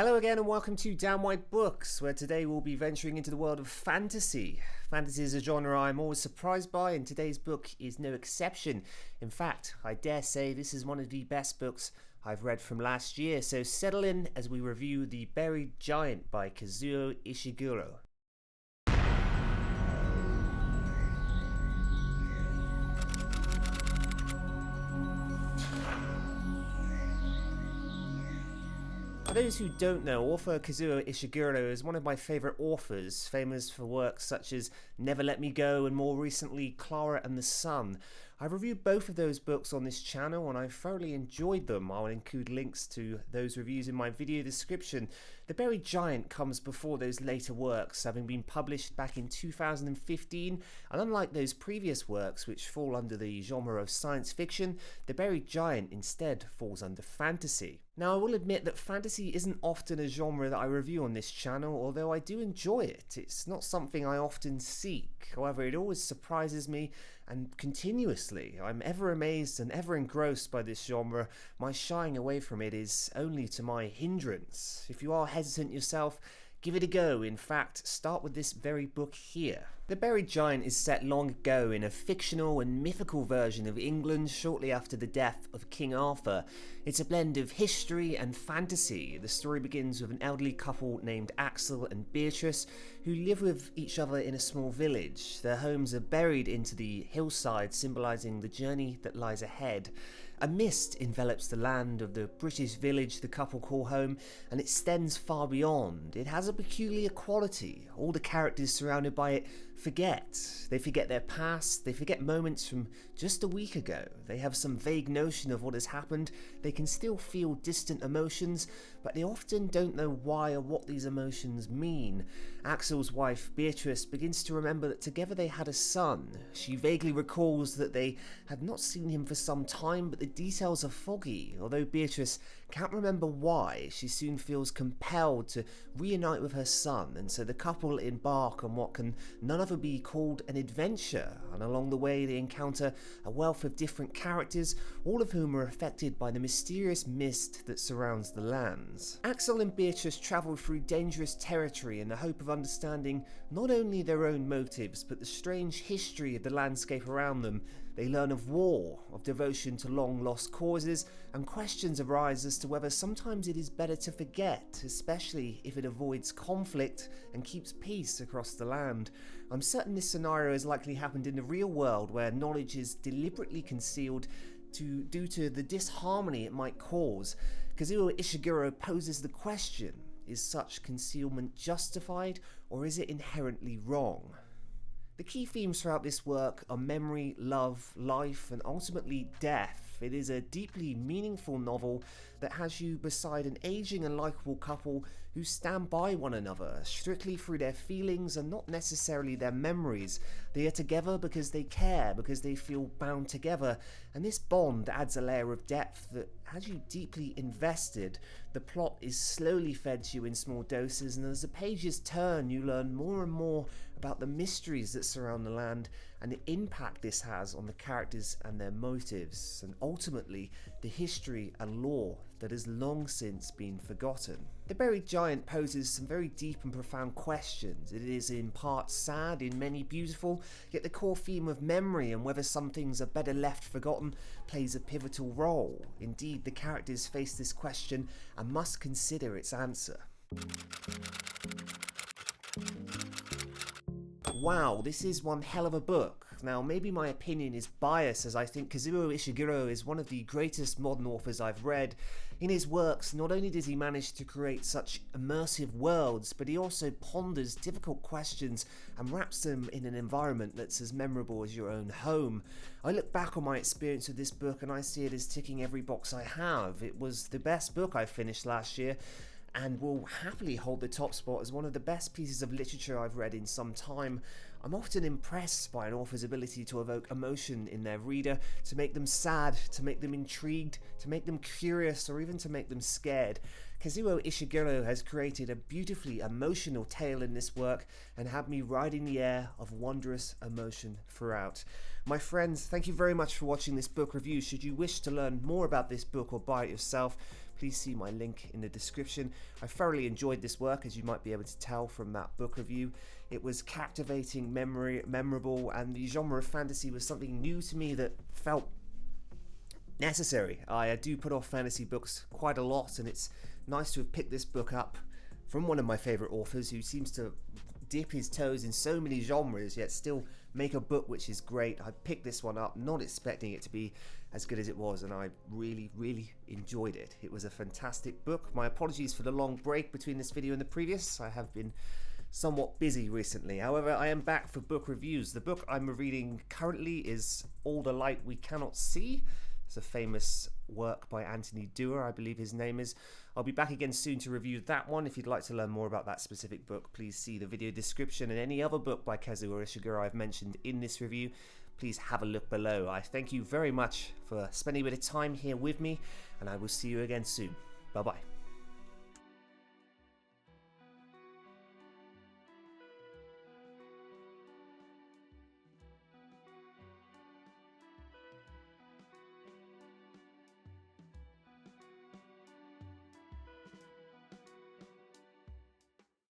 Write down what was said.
Hello again and welcome to DanWhiteBooks, where today we'll be venturing into the world of fantasy. Fantasy is a genre I'm always surprised by, and today's book is no exception. In fact, I dare say this is one of the best books I've read from last year, so settle in as we review The Buried Giant by Kazuo Ishiguro. For those who don't know, author Kazuo Ishiguro is one of my favourite authors, famous for works such as Never Let Me Go and more recently Klara and the Sun. I've reviewed both of those books on this channel and I've thoroughly enjoyed them. I'll include links to those reviews in my video description. The Buried Giant comes before those later works, having been published back in 2015, and unlike those previous works which fall under the genre of science fiction, The Buried Giant instead falls under fantasy. Now, I will admit that fantasy isn't often a genre that I review on this channel, although I do enjoy it. It's not something I often seek. However, it always surprises me, and continuously. I'm ever amazed and ever engrossed by this genre. My shying away from it is only to my hindrance. If you are hesitant yourself, give it a go. In fact, start with this very book here. The Buried Giant is set long ago in a fictional and mythical version of England shortly after the death of King Arthur. It's a blend of history and fantasy. The story begins with an elderly couple named Axel and Beatrice who live with each other in a small village. Their homes are buried into the hillside, symbolising the journey that lies ahead. A mist envelops the land of the British village the couple call home and it extends far beyond. It has a peculiar quality. All the characters surrounded by it forget. They forget their past, they forget moments from just a week ago. They have some vague notion of what has happened. They can still feel distant emotions, but they often don't know why or what these emotions mean. Axel's wife, Beatrice, begins to remember that together they had a son. She vaguely recalls that they had not seen him for some time, but the details are foggy. Although Beatrice can't remember why, she soon feels compelled to reunite with her son, and so the couple embark on what can none other be called an adventure, and along the way they encounter a wealth of different characters, all of whom are affected by the mysterious mist that surrounds the lands. Axel and Beatrice travel through dangerous territory in the hope of understanding not only their own motives, but the strange history of the landscape around them. They learn of war, of devotion to long-lost causes, and questions arise as to whether sometimes it is better to forget, especially if it avoids conflict and keeps peace across the land. I'm certain this scenario has likely happened in the real world, where knowledge is deliberately concealed due to the disharmony it might cause. Kazuo Ishiguro poses the question, is such concealment justified, or is it inherently wrong? The key themes throughout this work are memory, love, life, and ultimately death. It is a deeply meaningful novel that has you beside an aging and likeable couple who stand by one another, strictly through their feelings and not necessarily their memories. They are together because they care, because they feel bound together, and this bond adds a layer of depth that has you deeply invested. The plot is slowly fed to you in small doses, and as the pages turn, you learn more and more about the mysteries that surround the land and the impact this has on the characters and their motives, and ultimately the history and lore that has long since been forgotten. The Buried Giant poses some very deep and profound questions. It is in part sad, in many beautiful, yet the core theme of memory and whether some things are better left forgotten plays a pivotal role. Indeed, the characters face this question and must consider its answer. Wow, this is one hell of a book. Now, maybe my opinion is biased, as I think Kazuo Ishiguro is one of the greatest modern authors I've read. In his works, not only does he manage to create such immersive worlds, but he also ponders difficult questions and wraps them in an environment that's as memorable as your own home. I look back on my experience with this book and I see it as ticking every box I have. It was the best book I finished last year, and will happily hold the top spot as one of the best pieces of literature I've read in some time. I'm often impressed by an author's ability to evoke emotion in their reader, to make them sad, to make them intrigued, to make them curious, or even to make them scared. Kazuo Ishiguro has created a beautifully emotional tale in this work and had me riding the air of wondrous emotion throughout. My friends, thank you very much for watching this book review. Should you wish to learn more about this book or buy it yourself, please see my link in the description. I thoroughly enjoyed this work, as you might be able to tell from that book review. It was captivating, memorable, and the genre of fantasy was something new to me that felt necessary. I do put off fantasy books quite a lot, and it's nice to have picked this book up from one of my favourite authors who seems to dip his toes in so many genres yet still make a book which is great. I picked this one up not expecting it to be as good as it was, and I really enjoyed it. It was a fantastic book. My apologies for the long break between this video and the previous. I have been somewhat busy recently. However, I am back for book reviews. The book I'm reading currently is All the Light We Cannot See. It's a famous work by Anthony Dewar, I believe his name is. I'll be back again soon to review that one. If you'd like to learn more about that specific book, please see the video description, and any other book by Kazuo Ishiguro I've mentioned in this review, please have a look below. I thank you very much for spending a bit of time here with me, and I will see you again soon. Bye bye.